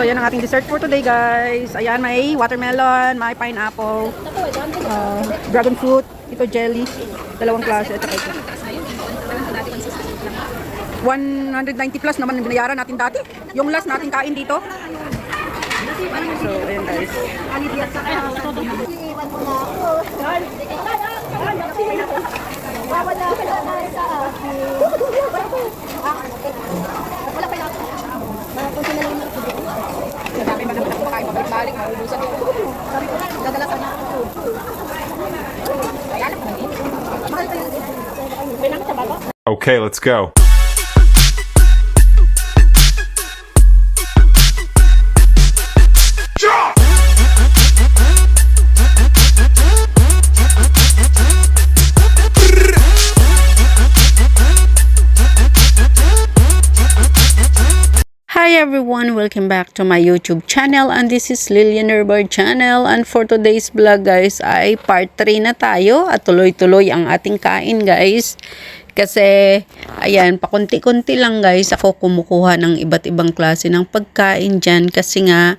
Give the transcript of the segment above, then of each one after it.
So, yan ang ating dessert for today, guys. Ayan, may watermelon, may pineapple, dragon fruit, ito jelly, dalawang klase, at saka ito. 190 plus naman ang binayaran natin dati. Yung last natin kain dito. So, ayan guys. Okay, let's go. Hi everyone, welcome back to my YouTube channel, and this is Lilian Herbert channel, and for today's vlog guys ay part 3 na tayo at tuloy-tuloy ang ating kain guys. Kasi ayan, pakunti-kunti lang guys ako kumukuha ng iba't ibang klase ng pagkain dyan kasi nga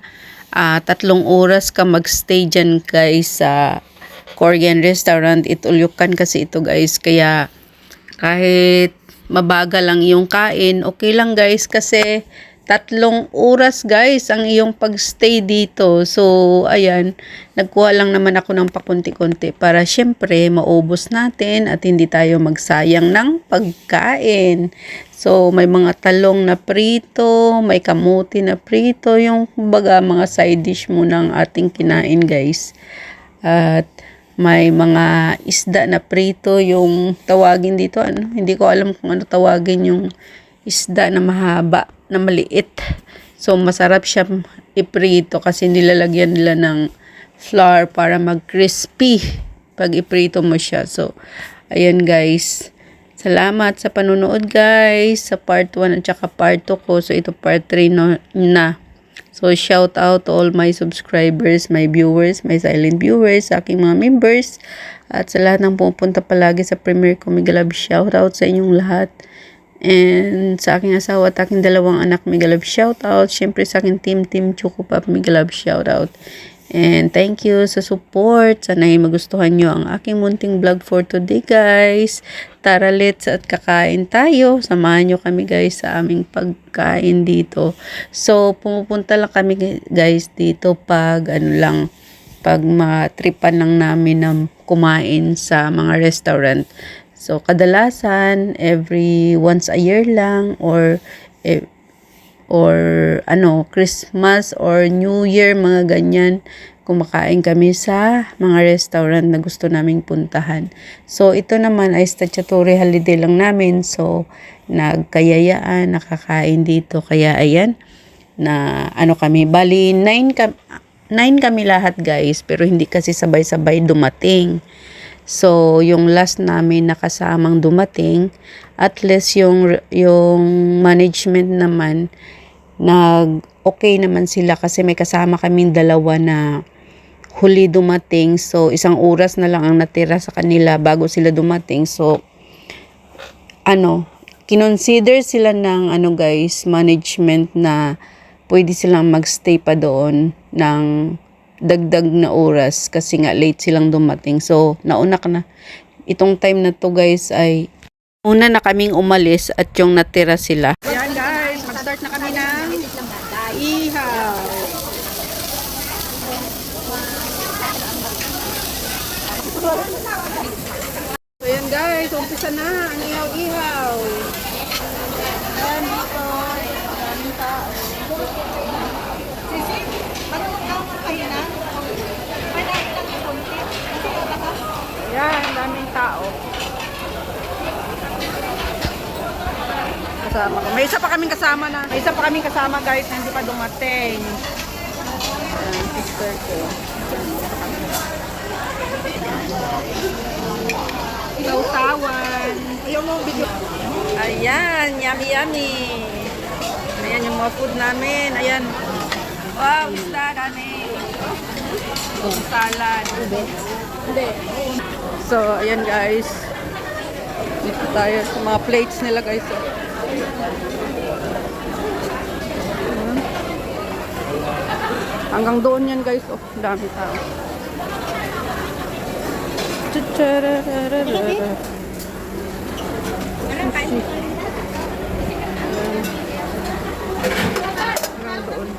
3 oras ka magstay dyan guys sa Korean restaurant. Itulukan kasi ito guys, kaya kahit mabagal lang yung kain, okay lang guys kasi 3 oras guys ang iyong pagstay dito. So ayan, nagkuha lang naman ako ng pakunti-kunti para syempre maubos natin at hindi tayo magsayang ng pagkain. So may mga talong na prito, may kamuti na prito, yung baga mga side dish muna ang ating kinain guys. At may mga isda na prito, yung tawagin dito, ano, hindi ko alam kung ano tawagin yung isda na mahaba, na maliit. So masarap siya iprito kasi nilalagyan nila ng flour para mag-crispy pag iprito mo siya. So ayan guys, salamat sa panunood guys sa part 1 at saka part 2 ko. So ito part 3 na. So shout out to all my subscribers, my viewers, my silent viewers, sa aking mga members, at sa lahat ng pupunta palagi sa premiere ko. Mega love shout out sa inyong lahat. And sa aking asawa at aking 2 anak, mega love shout out. Syempre sa aking team Choco Pop, mega love shout out. And thank you sa support. Sana ay magustuhan nyo ang aking munting vlog for today guys. Tara, let's at kakain tayo. Samahan nyo kami guys sa aming pagkain dito. So pumupunta lang kami guys dito pag pag matripan lang namin na kumain sa mga restaurant. So kadalasan every once a year lang or Christmas or New Year, mga ganyan, kumakain kami sa mga restaurant na gusto naming puntahan. So ito naman ay statutory holiday lang namin, so nagkayayaan, nakakain dito. Kaya ayan, na kami, bali 9 kami lahat guys, pero hindi kasi sabay-sabay dumating. So yung last namin nakasamang dumating, at least yung management naman okay naman sila kasi may kasama kaming 2 na huli dumating. So 1 oras na lang ang natira sa kanila bago sila dumating. So kinonsider sila ng guys, management, na pwede silang magstay pa doon ng dagdag na oras kasi nga late silang dumating. So nauna ka na. Itong time na to guys ay una na kaming umalis at yung natira sila. Ayan guys, mag-start na kami ng ihaw. So ayan guys, umpisa na ang ihaw-ihaw. Ayan dito, daming tao. Ayan, daming tao. Kasama ko. May isa pa kaming kasama guys na hindi pa dumating. Ayan, sister ko. Sausawan. Ayaw mo video. Ayan, yummy yummy. Ayan yung mga food namin. Ayan. Wow, isda dami. Salad. So, ayan guys. Dito tayo sa mga plates nila guys. Hanggang doon yan guys. Oh, dami tao. Tsutsarararara. Sushi. Hanggang doon.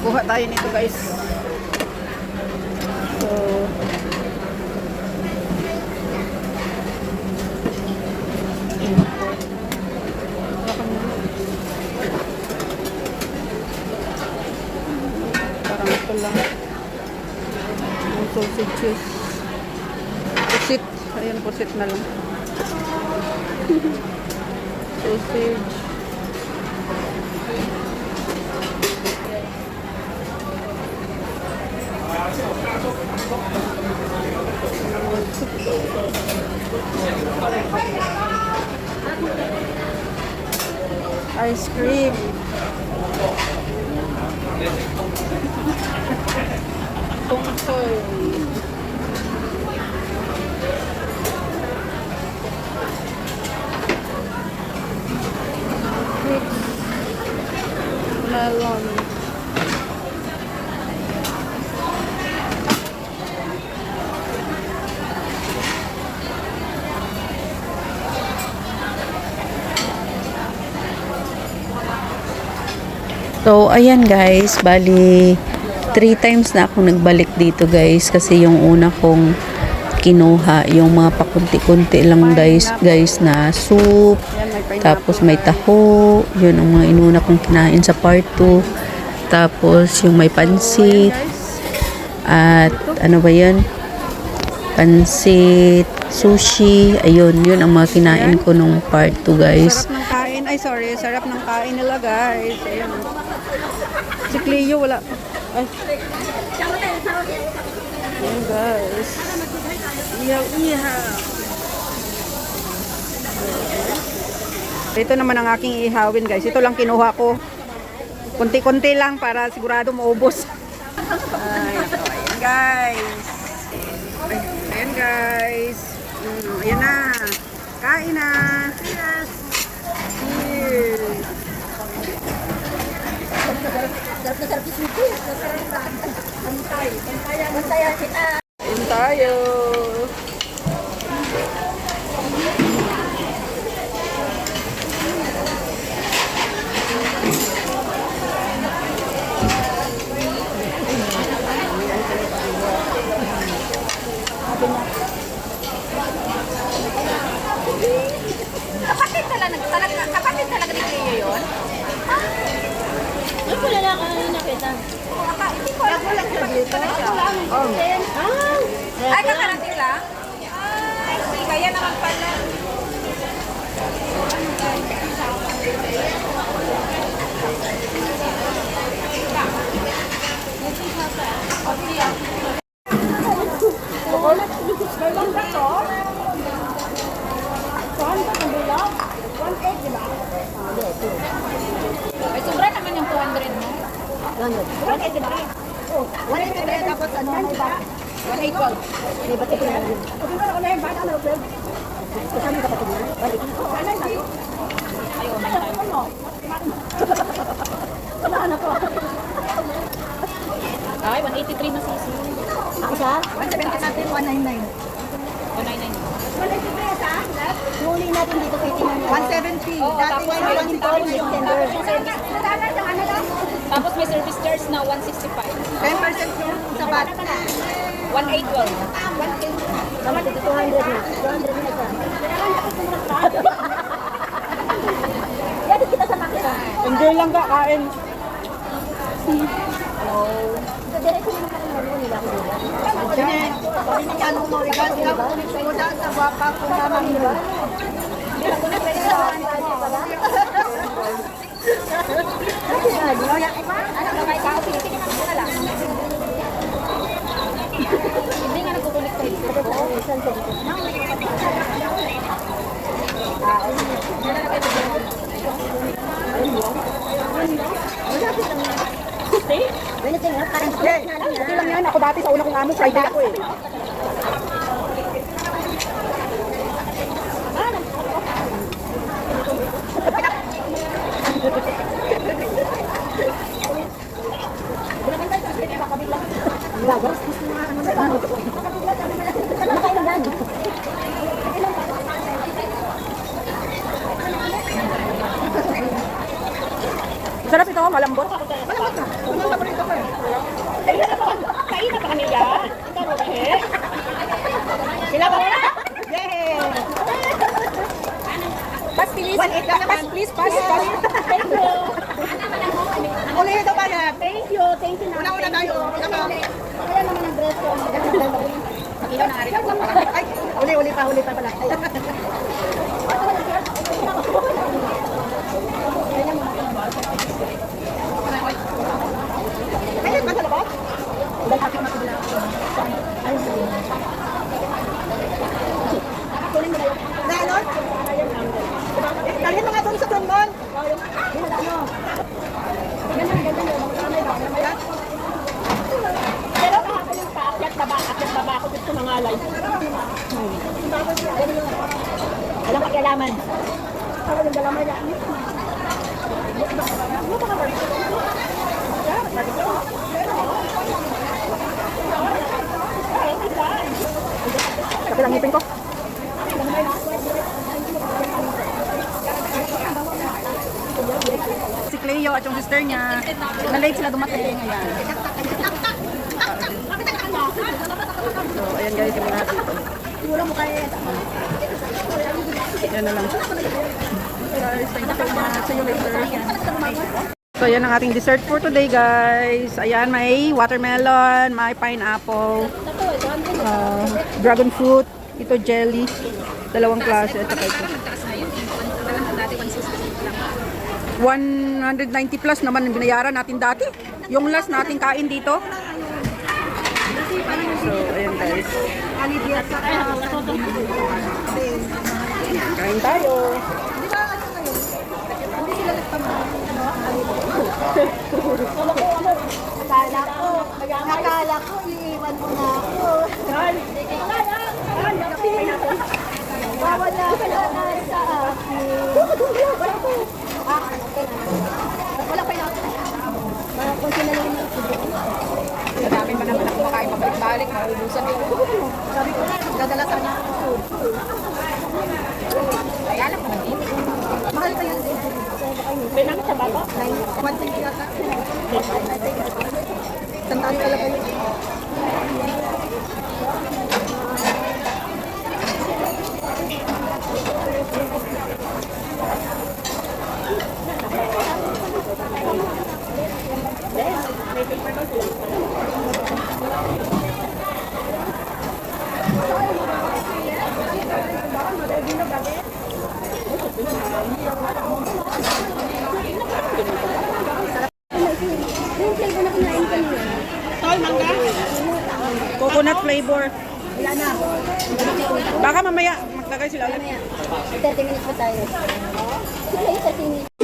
Kuha tayo nito guys. So, parang ito lang. Yung sausages. Pusit. Ayan, pusit na lang. Sausage. Ice cream. Tungsoy. Fruits. Melon. So, ayan guys, bali 3 times na ako nagbalik dito guys kasi yung una kong kinuha yung mga pakunti-kunti lang guys na soup, Yan, may pineapple. tapos may taho, yun ang mga inuna kong kinain sa part 2, tapos yung may pansit, at ano ba yun, pansit, sushi, ayun, yun ang mga kinain ko nung part 2 guys. Sarap ng kain. Ay, sorry. Sarap ng kain nila, guys. Ayan. Si Cleo, wala. Ay. Ayan, guys. Ihaw. Ito naman ang aking ihawin, guys. Ito lang kinuha ko. Kunti-kunti lang para sigurado maubos. Ay, ito. Ayan, guys. Ayan, guys. Ayan na. Kain na. Yes. Cheers. Kain tayo. Kapatid talaga ni Cleo yun? Ay, wala na kanina nakita. Hindi ko alam. Ay, kakarating lang? Ay, kaya naman pala. Ay, sobra naman yung 200 mo. 180 ba? Oh, 180 tapos ano? 180. May ba't ito na rin? Ano yung bata na rin? Kasama ka pa ito na? Balik. Ay, umay tayo. Samahan ako. Ay, 183 na sisi. Ako sa? 170 natin, 199. 199. 183 sa? Huli natin dito kay Tingnan. 170. Dati nga yung 170. Tapos may service charge na 165. 10% yung sa bat. 181. 180. Tama dito 200 na. 200 na siya. Yan kita sa makina. Enjoy lang ka, kain. Sa diretso naman ka ng nila ko dito. Sabi niya, anong mauligan? Ikaw, sa guwapa ko naman. Hindi nga nagkukulik sa ito. Wednesday nga, parang Okay. Okay lang yan. Ako dati sa una kong amo, Friday ako eh. Sarap ito, malambot. Malambot na. Ang paborito ko eh. kain na pa kanila. Ikaw mo ba eh? Sila ba? Yay! Pass please. Pass please. Pass. Thank you. Uli ito ba na? Thank you. Thank you na. Una tayo. Kaya naman ang dress ko. Ay, uli pa pala. Ayun, ba sa labas? Na ano? Dalhin mo nga doon sa trombon. Pero kahapon yung paakyat baba ako dito mga live. Walang pakialaman. Walang dalaman yan. Kapit ang ngipin ko. Si Cleo at yung sister niya, na-late sila dumating. Ayan. So, ayan guys, yung lahat dito. Yan na lang. Guys, thank you so much. See you later. So, yan ang ating dessert for today, guys. Ayan, may watermelon, may pineapple, dragon fruit, ito jelly, dalawang klase, at saka ito. 190 plus naman ang binayaran natin dati. Yung last nating kain dito. So, ayan guys. Kain tayo. Akala ko, iiwan mo na ako. Wala ka na sa akin. Wala pa yun. Kung sinalayin mo ito. Madami pa naman ako makain pabalik-balik. Maubusan ko. Sabi ko, dadala sana ako. Ay, alam ko naman. Mahal pa yan. May namin sa baba. 120 yata. Tandaan talaga yun. Yung flavor na kinain kanina. Tol, mangga. Coconut flavor. Wala na. Baka mamaya maglagay sila ulit. 30 minutes pa tayo. Sige, 30 minutes.